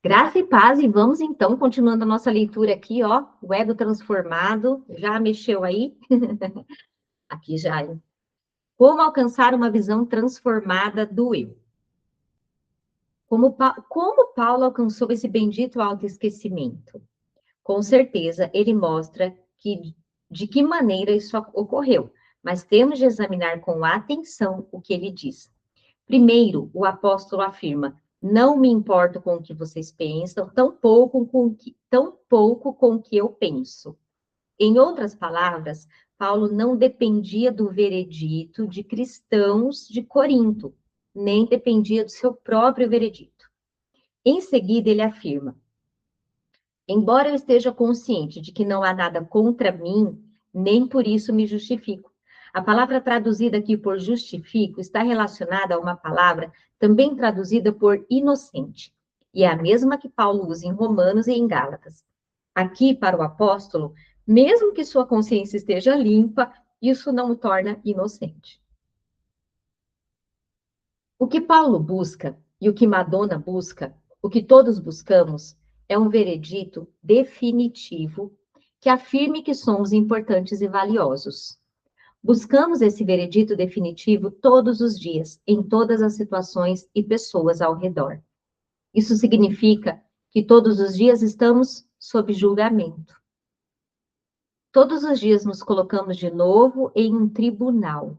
Graça e paz, e vamos então, continuando a nossa leitura aqui, ó, o ego transformado, já mexeu aí? Aqui já, hein? Como alcançar uma visão transformada do eu? Como Paulo alcançou esse bendito autoesquecimento? Com certeza, ele mostra de que maneira isso ocorreu, mas temos de examinar com atenção o que ele diz. Primeiro, o apóstolo afirma: não me importo com o que vocês pensam, tão pouco com o que eu penso. Em outras palavras, Paulo não dependia do veredito de cristãos de Corinto, nem dependia do seu próprio veredito. Em seguida, ele afirma: embora eu esteja consciente de que não há nada contra mim, nem por isso me justifico. A palavra traduzida aqui por justifico está relacionada a uma palavra também traduzida por inocente, e é a mesma que Paulo usa em Romanos e em Gálatas. Aqui, para o apóstolo, mesmo que sua consciência esteja limpa, isso não o torna inocente. O que Paulo busca e o que Madonna busca, o que todos buscamos, é um veredito definitivo que afirme que somos importantes e valiosos. Buscamos esse veredito definitivo todos os dias, em todas as situações e pessoas ao redor. Isso significa que todos os dias estamos sob julgamento. Todos os dias nos colocamos de novo em um tribunal.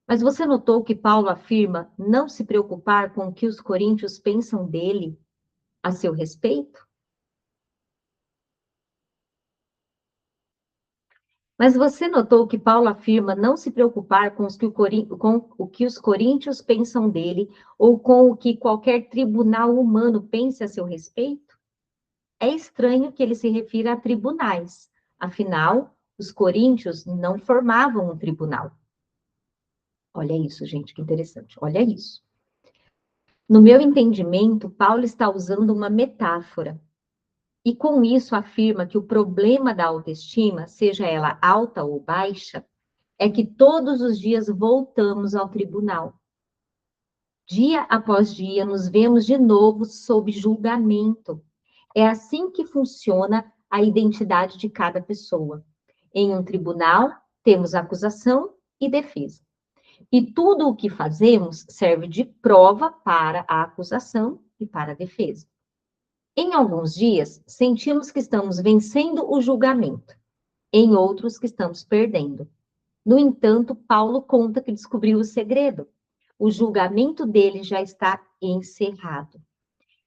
Mas você notou que Paulo afirma não se preocupar com o que os coríntios pensam dele a seu respeito? Mas você notou que Paulo afirma não se preocupar com, com o que os coríntios pensam dele ou com o que qualquer tribunal humano pense a seu respeito? É estranho que ele se refira a tribunais. Afinal, os coríntios não formavam um tribunal. Olha isso, gente, que interessante. Olha isso. No meu entendimento, Paulo está usando uma metáfora. E com isso afirma que o problema da autoestima, seja ela alta ou baixa, é que todos os dias voltamos ao tribunal. Dia após dia, nos vemos de novo sob julgamento. É assim que funciona a identidade de cada pessoa. Em um tribunal, temos acusação e defesa. E tudo o que fazemos serve de prova para a acusação e para a defesa. Em alguns dias, sentimos que estamos vencendo o julgamento, em outros que estamos perdendo. No entanto, Paulo conta que descobriu o segredo. O julgamento dele já está encerrado.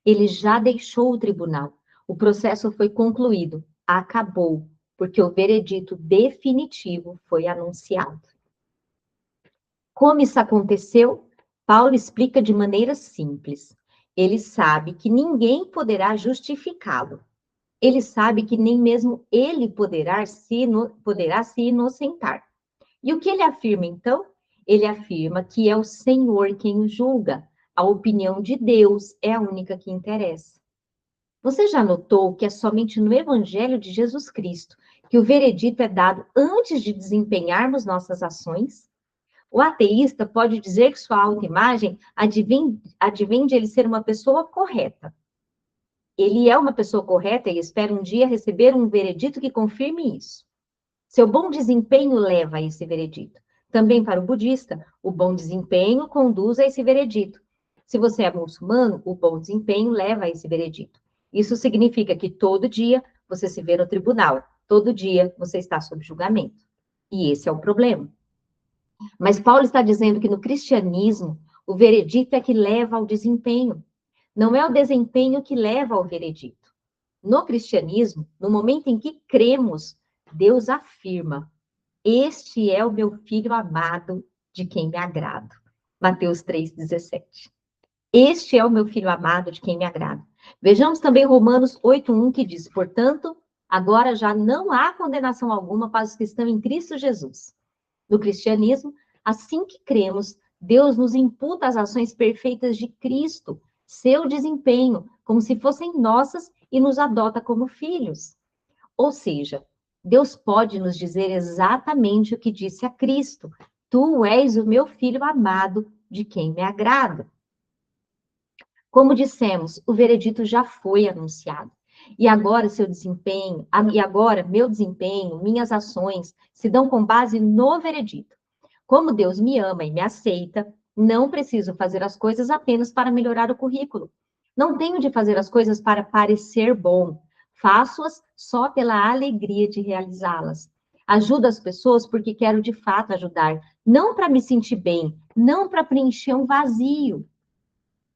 Ele já deixou o tribunal. O processo foi concluído, acabou, porque o veredito definitivo foi anunciado. Como isso aconteceu? Paulo explica de maneira simples. Ele sabe que ninguém poderá justificá-lo. Ele sabe que nem mesmo ele poderá se inocentar. E o que ele afirma, então? Ele afirma que é o Senhor quem o julga. A opinião de Deus é a única que interessa. Você já notou que é somente no Evangelho de Jesus Cristo que o veredito é dado antes de desempenharmos nossas ações? O ateísta pode dizer que sua autoimagem advém de ele ser uma pessoa correta. Ele é uma pessoa correta e espera um dia receber um veredito que confirme isso. Seu bom desempenho leva a esse veredito. Também para o budista, o bom desempenho conduz a esse veredito. Se você é muçulmano, o bom desempenho leva a esse veredito. Isso significa que todo dia você se vê no tribunal, todo dia você está sob julgamento. E esse é o problema. Mas Paulo está dizendo que no cristianismo, o veredito é que leva ao desempenho. Não é o desempenho que leva ao veredito. No cristianismo, no momento em que cremos, Deus afirma: este é o meu filho amado, de quem me agrado. Mateus 3,17. Este é o meu filho amado, de quem me agrado. Vejamos também Romanos 8,1, que diz: portanto, agora já não há condenação alguma para os que estão em Cristo Jesus. No cristianismo, assim que cremos, Deus nos imputa as ações perfeitas de Cristo, seu desempenho, como se fossem nossas, e nos adota como filhos. Ou seja, Deus pode nos dizer exatamente o que disse a Cristo: tu és o meu filho amado, de quem me agrado. Como dissemos, o veredito já foi anunciado. E agora seu desempenho, e agora meu desempenho, minhas ações se dão com base no veredito. Como Deus me ama e me aceita, não preciso fazer as coisas apenas para melhorar o currículo. Não tenho de fazer as coisas para parecer bom. Faço-as só pela alegria de realizá-las. Ajudo as pessoas porque quero de fato ajudar, não para me sentir bem, não para preencher um vazio.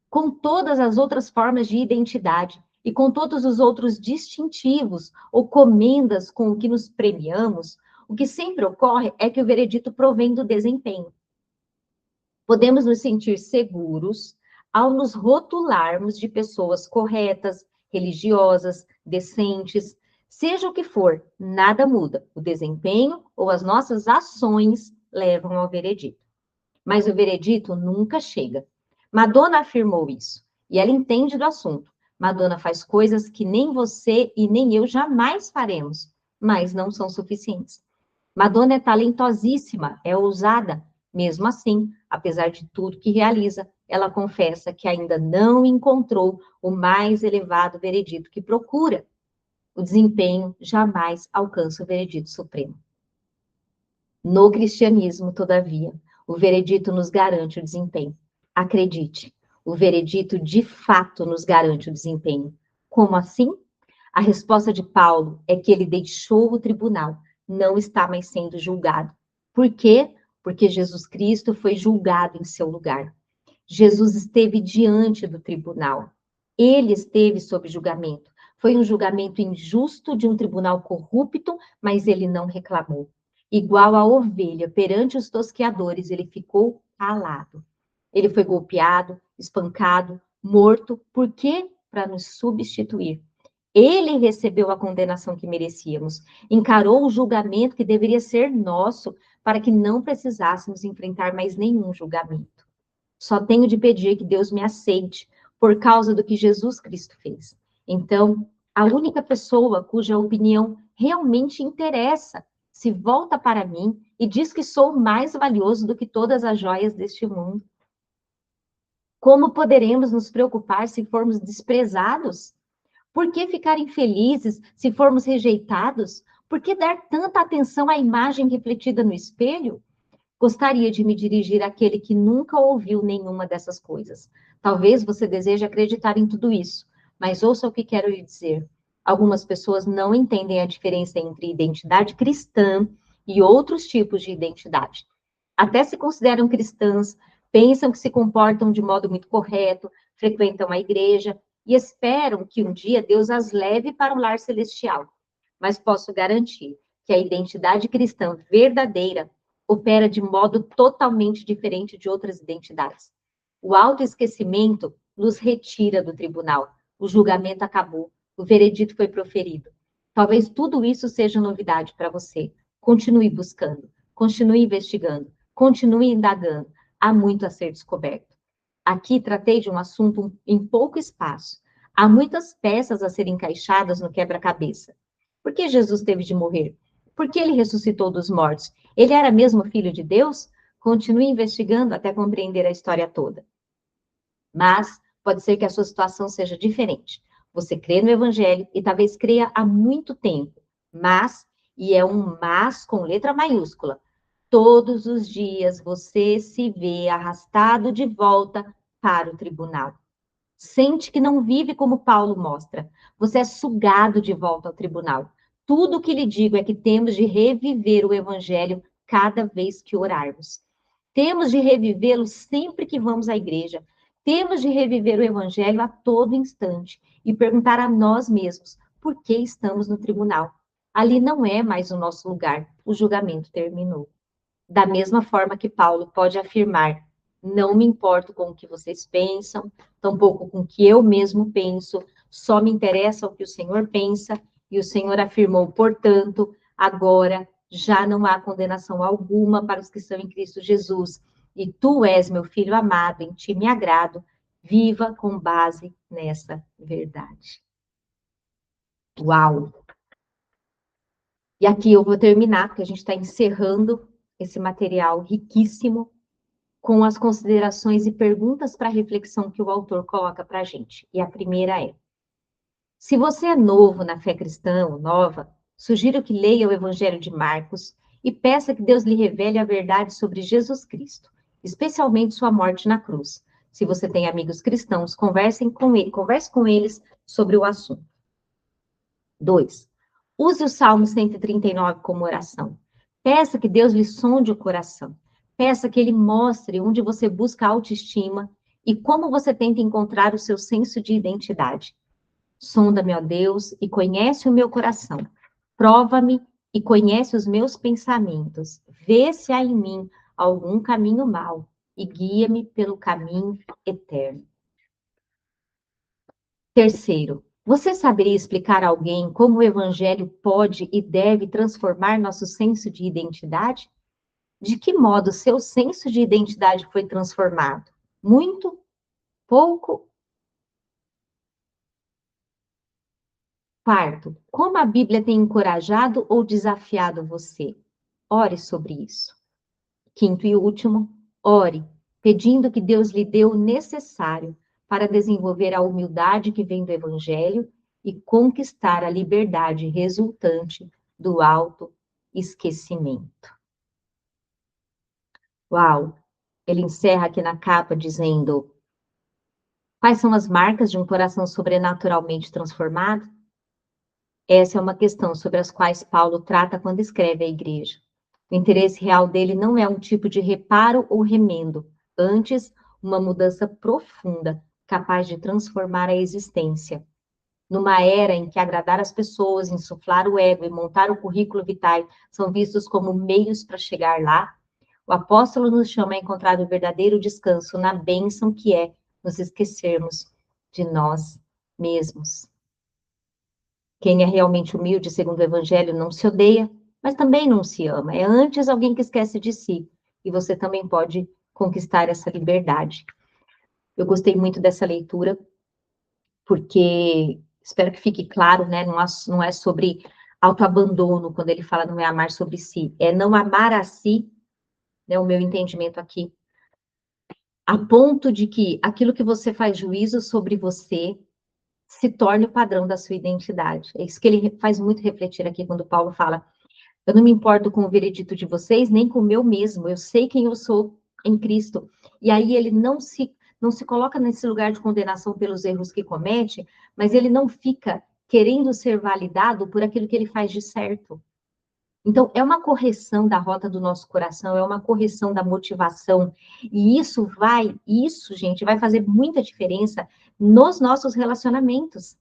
Com todas as outras formas de identidade e com todos os outros distintivos ou comendas com o que nos premiamos, o que sempre ocorre é que o veredito provém do desempenho. Podemos nos sentir seguros ao nos rotularmos de pessoas corretas, religiosas, decentes, seja o que for, nada muda. O desempenho ou as nossas ações levam ao veredito. Mas o veredito nunca chega. Madonna afirmou isso, e ela entende do assunto. Madonna faz coisas que nem você e nem eu jamais faremos, mas não são suficientes. Madonna é talentosíssima, é ousada. Mesmo assim, apesar de tudo que realiza, ela confessa que ainda não encontrou o mais elevado veredito que procura. O desempenho jamais alcança o veredito supremo. No cristianismo, todavia, o veredito nos garante o desempenho. Acredite, o veredito de fato nos garante o desempenho. Como assim? A resposta de Paulo é que ele deixou o tribunal, não está mais sendo julgado. Por quê? Porque Jesus Cristo foi julgado em seu lugar. Jesus esteve diante do tribunal. Ele esteve sob julgamento. Foi um julgamento injusto de um tribunal corrupto, mas ele não reclamou. Igual a ovelha perante os tosqueadores, ele ficou calado. Ele foi golpeado, espancado, morto. Por quê? Para nos substituir. Ele recebeu a condenação que merecíamos, encarou o julgamento que deveria ser nosso, para que não precisássemos enfrentar mais nenhum julgamento. Só tenho de pedir que Deus me aceite por causa do que Jesus Cristo fez. Então, a única pessoa cuja opinião realmente interessa se volta para mim e diz que sou mais valioso do que todas as joias deste mundo. Como poderemos nos preocupar se formos desprezados? Por que ficar infelizes se formos rejeitados? Por que dar tanta atenção à imagem refletida no espelho? Gostaria de me dirigir àquele que nunca ouviu nenhuma dessas coisas. Talvez você deseje acreditar em tudo isso, mas ouça o que quero lhe dizer. Algumas pessoas não entendem a diferença entre identidade cristã e outros tipos de identidade. Até se consideram cristãs, pensam que se comportam de modo muito correto, frequentam a igreja e esperam que um dia Deus as leve para o lar celestial. Mas posso garantir que a identidade cristã verdadeira opera de modo totalmente diferente de outras identidades. O autoesquecimento nos retira do tribunal. O julgamento acabou, o veredito foi proferido. Talvez tudo isso seja novidade para você. Continue buscando, continue investigando, continue indagando. Há muito a ser descoberto. Aqui tratei de um assunto em pouco espaço. Há muitas peças a serem encaixadas no quebra-cabeça. Por que Jesus teve de morrer? Por que ele ressuscitou dos mortos? Ele era mesmo filho de Deus? Continue investigando até compreender a história toda. Mas pode ser que a sua situação seja diferente. Você crê no Evangelho e talvez creia há muito tempo, mas, e é um mas com letra maiúscula, todos os dias você se vê arrastado de volta para o tribunal. Sente que não vive como Paulo mostra. Você é sugado de volta ao tribunal. Tudo o que lhe digo é que temos de reviver o Evangelho cada vez que orarmos. Temos de revivê-lo sempre que vamos à igreja. Temos de reviver o Evangelho a todo instante e perguntar a nós mesmos por que estamos no tribunal. Ali não é mais o nosso lugar. O julgamento terminou. Da mesma forma que Paulo pode afirmar: não me importo com o que vocês pensam, tampouco com o que eu mesmo penso, só me interessa o que o Senhor pensa, e o Senhor afirmou, portanto, agora já não há condenação alguma para os que estão em Cristo Jesus, e tu és meu filho amado, em ti me agrado, viva com base nessa verdade. Uau! E aqui eu vou terminar, porque a gente está encerrando esse material riquíssimo. com as considerações e perguntas para reflexão que o autor coloca para a gente. E a primeira é: se você é novo na fé cristã ou nova, sugiro que leia o Evangelho de Marcos e peça que Deus lhe revele a verdade sobre Jesus Cristo, especialmente sua morte na cruz. Se você tem amigos cristãos, converse com eles sobre o assunto. 2. Use o Salmo 139 como oração. Peça que Deus lhe sonde o coração. Peça que Ele mostre onde você busca autoestima e como você tenta encontrar o seu senso de identidade. Sonda-me, ó Deus, e conhece o meu coração. Prova-me e conhece os meus pensamentos. Vê se há em mim algum caminho mau e guia-me pelo caminho eterno. Terceiro, você saberia explicar a alguém como o evangelho pode e deve transformar nosso senso de identidade? De que modo seu senso de identidade foi transformado? Muito? Pouco? Quarto, como a Bíblia tem encorajado ou desafiado você? Ore sobre isso. Quinto e último, ore, pedindo que Deus lhe dê o necessário para desenvolver a humildade que vem do Evangelho e conquistar a liberdade resultante do autoesquecimento. Uau! Ele encerra aqui na capa dizendo: quais são as marcas de um coração sobrenaturalmente transformado? Essa é uma questão sobre as quais Paulo trata quando escreve à igreja. O interesse real dele não é um tipo de reparo ou remendo, antes, uma mudança profunda, capaz de transformar a existência. Numa era em que agradar as pessoas, insuflar o ego e montar o currículo vitae são vistos como meios para chegar lá, o apóstolo nos chama a encontrar o verdadeiro descanso na bênção que é nos esquecermos de nós mesmos. Quem é realmente humilde, segundo o Evangelho, não se odeia, mas também não se ama. É antes alguém que esquece de si. E você também pode conquistar essa liberdade. Eu gostei muito dessa leitura, porque espero que fique claro, né? Não é sobre autoabandono, quando ele fala não é amar sobre si, é não amar a si, né? O meu entendimento aqui, a ponto de que aquilo que você faz juízo sobre você se torne o padrão da sua identidade. É isso que ele faz muito refletir aqui quando Paulo fala: eu não me importo com o veredito de vocês, nem com o meu mesmo. Eu sei quem eu sou em Cristo. E aí ele não se coloca nesse lugar de condenação pelos erros que comete, mas ele não fica querendo ser validado por aquilo que ele faz de certo. Então, é uma correção da rota do nosso coração, é uma correção da motivação. E isso, gente, vai fazer muita diferença nos nossos relacionamentos,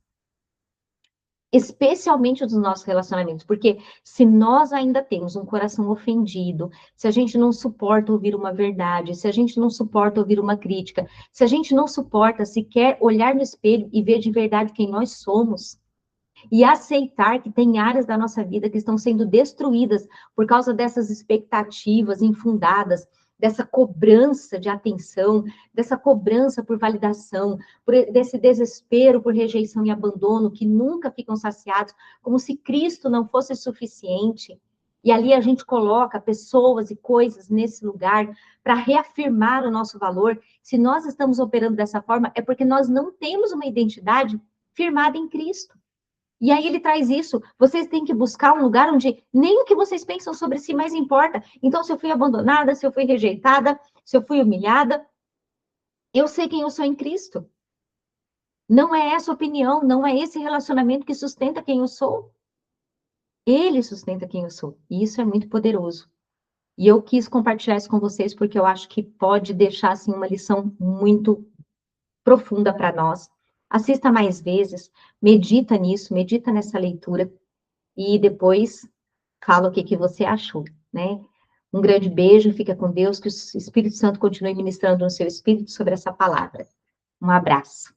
especialmente dos nossos relacionamentos, porque se nós ainda temos um coração ofendido, se a gente não suporta ouvir uma verdade, se a gente não suporta ouvir uma crítica, se a gente não suporta sequer olhar no espelho e ver de verdade quem nós somos, e aceitar que tem áreas da nossa vida que estão sendo destruídas por causa dessas expectativas infundadas, dessa cobrança de atenção, dessa cobrança por validação, desse desespero por rejeição e abandono que nunca ficam saciados, como se Cristo não fosse suficiente. E ali a gente coloca pessoas e coisas nesse lugar para reafirmar o nosso valor. Se nós estamos operando dessa forma, é porque nós não temos uma identidade firmada em Cristo. E aí ele traz isso. Vocês têm que buscar um lugar onde nem o que vocês pensam sobre si mais importa. Então, se eu fui abandonada, se eu fui rejeitada, se eu fui humilhada, eu sei quem eu sou em Cristo. Não é essa opinião, não é esse relacionamento que sustenta quem eu sou. Ele sustenta quem eu sou. E isso é muito poderoso. E eu quis compartilhar isso com vocês porque eu acho que pode deixar assim uma lição muito profunda para nós. Assista mais vezes, medita nisso, medita nessa leitura e depois fala o que você achou, né? Um grande beijo, fica com Deus, que o Espírito Santo continue ministrando no seu espírito sobre essa palavra. Um abraço.